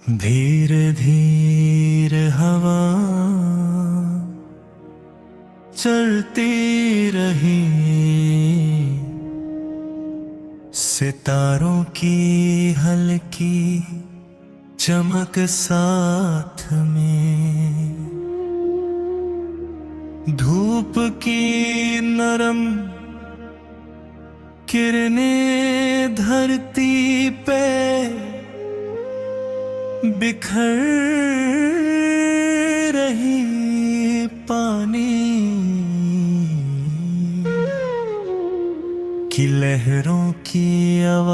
धीरे धीरे हवा चलती रही, सितारों की हल्की चमक साथ में, धूप की नरम किरणें धरती पे बिखर रही, पानी की लहरों की आवाज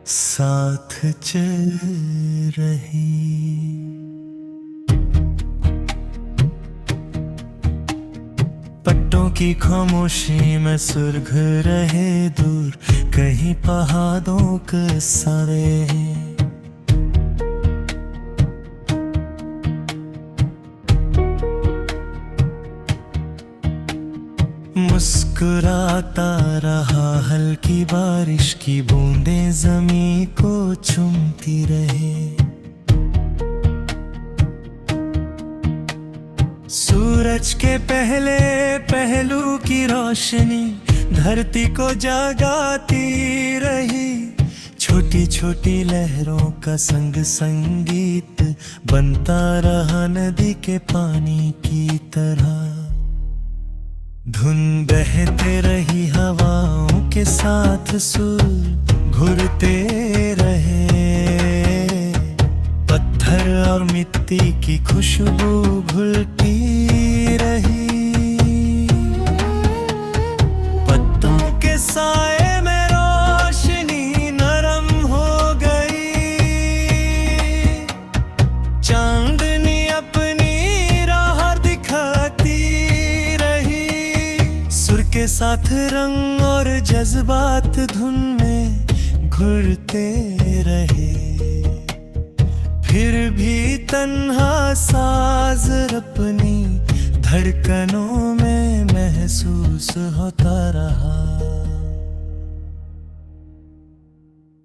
साथ चल रही। पट्टों की खामोशी में सुर्ग रहे दूर, कहीं पहाड़ों के सारे मुस्कुराता रहा, हल्की बारिश की बूंदें जमीन को चूमती रहे। सूरज के पहले पहलू की रोशनी धरती को जगाती रही, छोटी छोटी लहरों का संग संगीत बनता रहा नदी के पानी की तरह। धुन बहते रही हवाओं के साथ, सुर घुरते रहे, पत्थर और मिट्टी की खुशबू घुलती रही। पत्तों के साए में रोशनी नरम हो गई, चांदनी अपनी राह दिखाती रही। सुर के साथ रंग और जज्बात धुन में घुलते रहे, फिर भी तन्हा साज अपनी धड़कनों में महसूस होता रहा।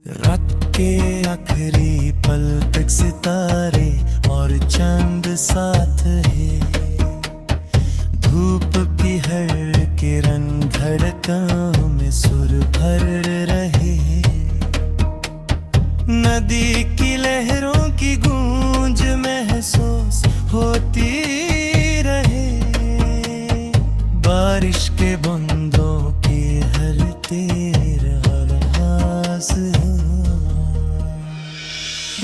रात के आखिरी पल तक सितारे और चांद साथ है, धूप की हर किरण धड़कनों में सुर भर रहे। नदी की लहरों की गूंज महसूस होती रहे, बारिश के बूंदों की हर तेर आवाज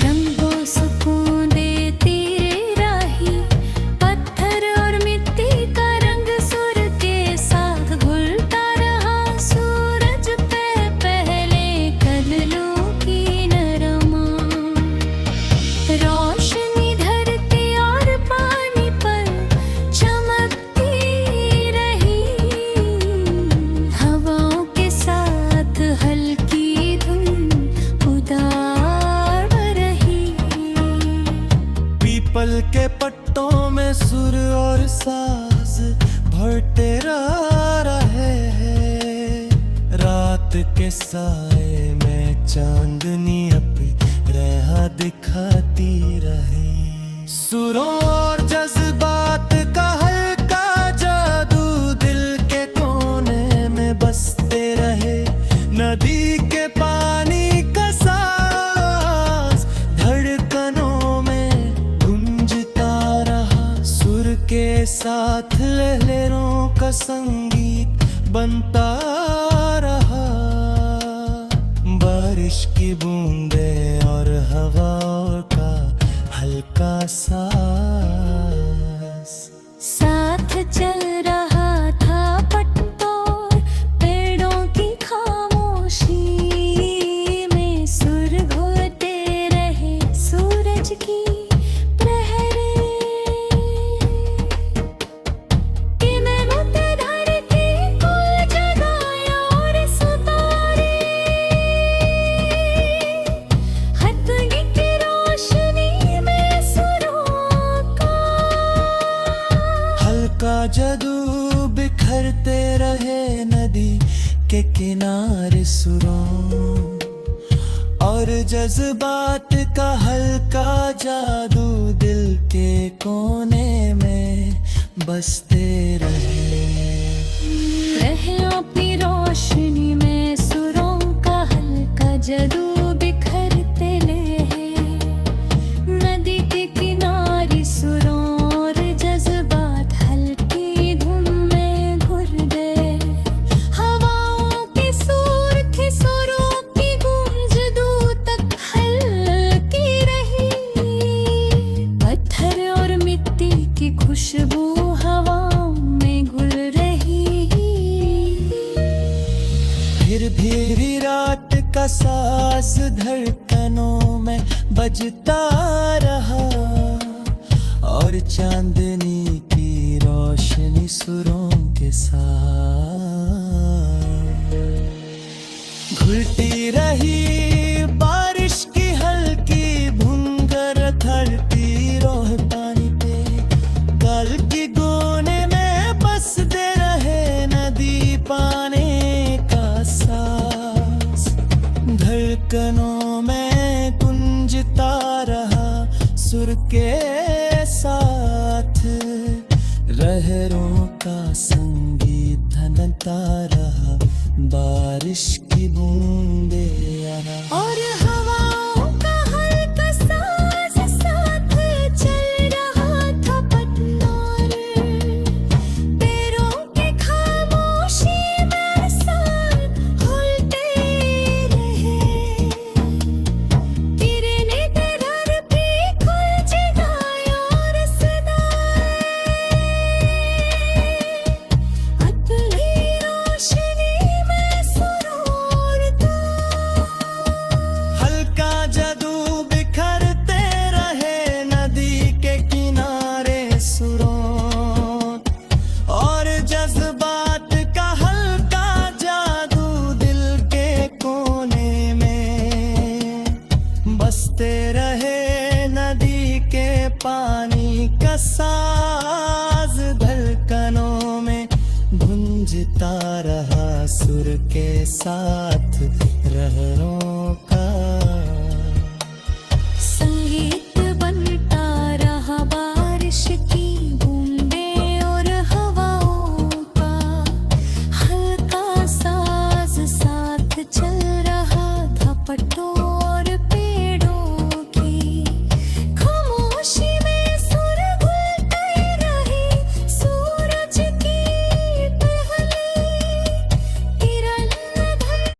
रंगों सुकून देती राही, पत्थर और मिट्टी का रंग सुर के साथ घुलता रहा। सूरज पे पहले कदलों की नरमा रोशनी धरती और पानी पर चमकती रही, हवाओं के साथ हल्की धुन उदार रही। पीपल के पट्टों में सुर और साज भरते रहे हैं, रात के साए में चांदनी अपनी राह दिखाती रहे। सुरों और जज्बात का हल्का जादू दिल के कोने में बसते रहे, नदी के पानी का सांस धड़कनों में गूंजता रहा। सुर के साथ लहरों का संगीत बनता रहा, बारिश की बूंदें और हवाओं का हल्का सांस साथ चल रहा था पत्तों पेड़ों की खामोशी में, सुर घुलते रहे सूरज की प्रहरें, किरणों से धरती को जगाया और सितारे हथनी की रोशनी में सुरों का किनारे सुरों और जज्बात का हल्का जादू दिल के कोने में बसते रहे अपनी रोशनी में सुरों का हल्का जादू बिखरते रहे। नदी के किनारे सुरों और जज्बात हल्की धुन में घुल गए। हवाओं के सुर थे सुरों की गूंज दूर तक हल्की रही। पत्थर और मिट्टी की खुशबू हवाओं में घुल रही। फिर भी रात का सांस धड़कनों में बजता रहा और चांदनी की रोशनी सुरों के साथ घुलती रही। बारिश की हल्की भूंगर थड़ती रोह पानी पे गल की कोने में बसते रहे। नदी पाने का सांस धड़कनों में गुंजता रहा सुर के साथ। लहरों का संगीत धनता रहा बारिश की बूंदे और हवाओं का हल्का सांस साथ चल रहा था पतवार। पैरों के खामोशी में साथ घुलते रहे। किरणें तेरा पे खुल जगाए और सदाए अतली रोशनी में सुरूरता। हल्का जादू बिखरते रहे नदी के किनारे सुरों और जज्बात का हल्का जादू दिल के कोने में बसते रहे। नदी के पानी का साज धड़कनों में गूंजता रहा सुर के साथ। लहरों का